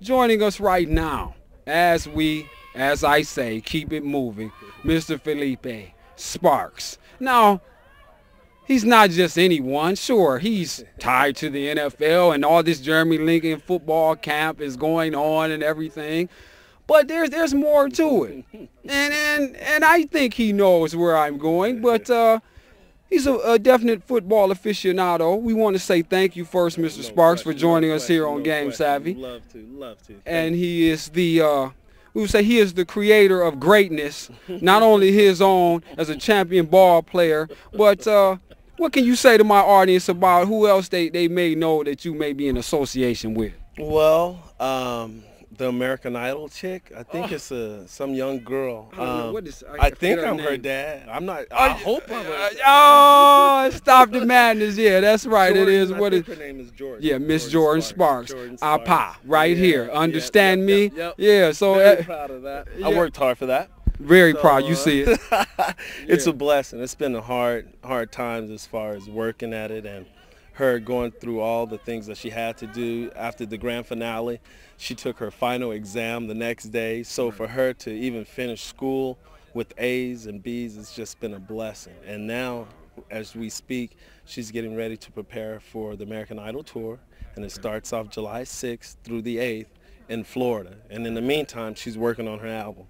Joining us right now, as I say, keep it moving, Mr. Phillipi Sparks. Now, he's not just anyone. Sure, he's tied to the NFL, and all this Jeremy Lincoln football camp is going on and everything. But there's more to it, and I think he knows where I'm going. But he's a definite football aficionado. We want to say thank you first, Mr. Sparks, for joining us here on Game Savvy. Love to. And he is we would say he is the creator of greatness, not only his own as a champion ball player, but what can you say to my audience about who else they may know that you may be in association with? Well, the American Idol chick, I think it's some young girl. I don't know what is. I think forget I'm her name. dad. I'm not. I hope I'm her dad. Oh, stop the madness. Yeah, that's right. It is what it. Her name is Jordin. Yeah, Miss Jordin Sparks. Jordin Apa, right here. Understand me? Yep. Yeah, so Very proud of that. I yeah. worked hard for that. Very proud. You see it. It's Yeah. a blessing. It's been a hard times as far as working at it, and her going through all the things that she had to do after the grand finale. She took her final exam the next day, so for her to even finish school with A's and B's, it's just been a blessing. And now, as we speak, she's getting ready to prepare for the American Idol tour, and it starts off July 6th through the 8th in Florida. And in the meantime, she's working on her album.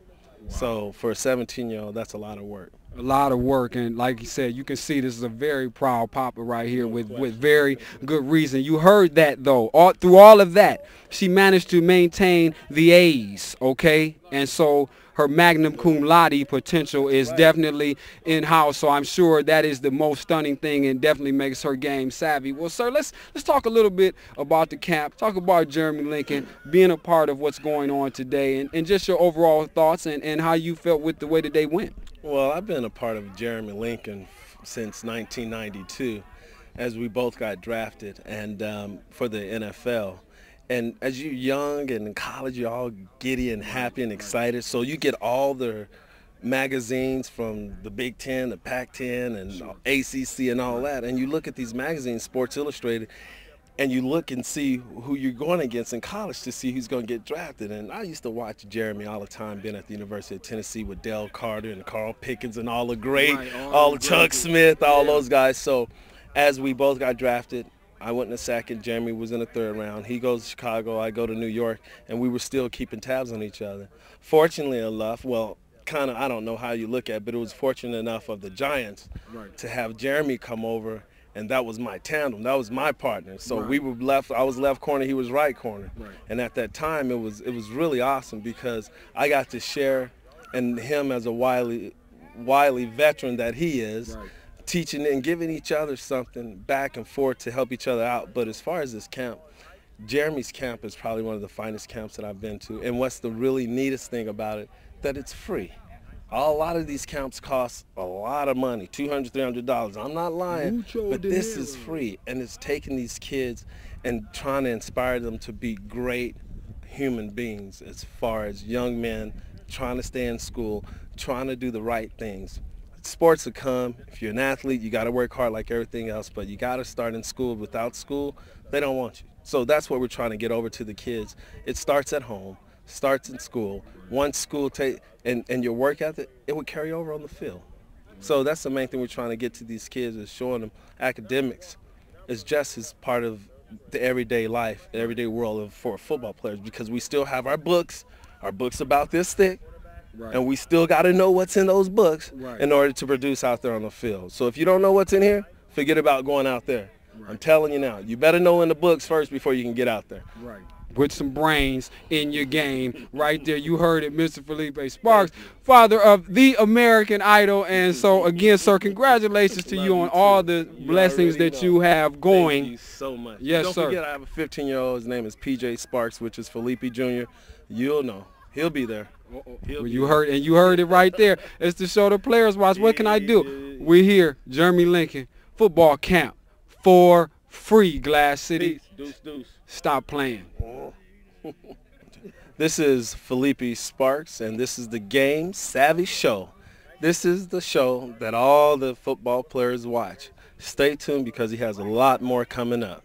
So for a 17-year-old, that's a lot of work. A lot of work, and like you said, you can see this is a very proud papa right here with very good reason. You heard that though. Through all of that, she managed to maintain the A's, okay? And so her magna cum laude potential is definitely in-house, so I'm sure that is the most stunning thing and definitely makes her game savvy. Well, sir, let's talk a little bit about the camp, talk about Jeremy Lincoln, being a part of what's going on today, and just your overall thoughts and how you felt with the way that they went. Well, I've been a part of Jeremy Lincoln since 1992, as we both got drafted and for the NFL. And as you're young and in college, you're all giddy and happy and excited. So you get all the magazines from the Big Ten, the Pac-10, and ACC and all that. And you look at these magazines, Sports Illustrated, and you look and see who you're going against in college to see who's going to get drafted. And I used to watch Jeremy all the time, being at the University of Tennessee with Dale Carter and Carl Pickens and all the great, all Chuck Smith, all those guys. So as we both got drafted, I went in the second, Jeremy was in the third round. He goes to Chicago, I go to New York, and we were still keeping tabs on each other. Fortunately enough, well, kind of, I don't know how you look at it, but it was fortunate enough of the Giants to have Jeremy come over, and that was my tandem. That was my partner. So we were left, I was left corner, he was right corner. And at that time, it was really awesome because I got to share, and him as a wily veteran that he is, teaching and giving each other something back and forth to help each other out. But as far as this camp, Jeremy's camp is probably one of the finest camps that I've been to. And what's the really neatest thing about it, that it's free. A lot of these camps cost a lot of money, $200, $300. I'm not lying, but this is free. And it's taking these kids and trying to inspire them to be great human beings as far as young men trying to stay in school, trying to do the right things. Sports will come. If you're an athlete, you got to work hard like everything else, but you got to start in school. Without school, they don't want you. So that's what we're trying to get over to the kids. It starts at home, starts in school. Once school and your work ethic, it would carry over on the field. So that's the main thing we're trying to get to these kids, is showing them academics is just as part of the everyday life, the everyday world for football players, because we still have our books about this thick. And we still got to know what's in those books in order to produce out there on the field. So if you don't know what's in here, forget about going out there. I'm telling you now, you better know in the books first before you can get out there. With some brains in your game right there. You heard it, Mr. Phillipi Sparks, father of the American Idol. And so, again, sir, congratulations to you on all the blessings that you have going. Thank you so much. Yes, Don't sir. forget, I have a 15-year-old. His name is P.J. Sparks, which is Phillipi Jr. You'll know. He'll be there. Well, you heard it right there. It's to show the players watch. What can I do? We're here, Jeremy Lincoln football camp for free. Glass City. Deuce, deuce. Stop playing. This is Phillipi Sparks, and this is the Game Savvy Show. This is the show that all the football players watch. Stay tuned because he has a lot more coming up.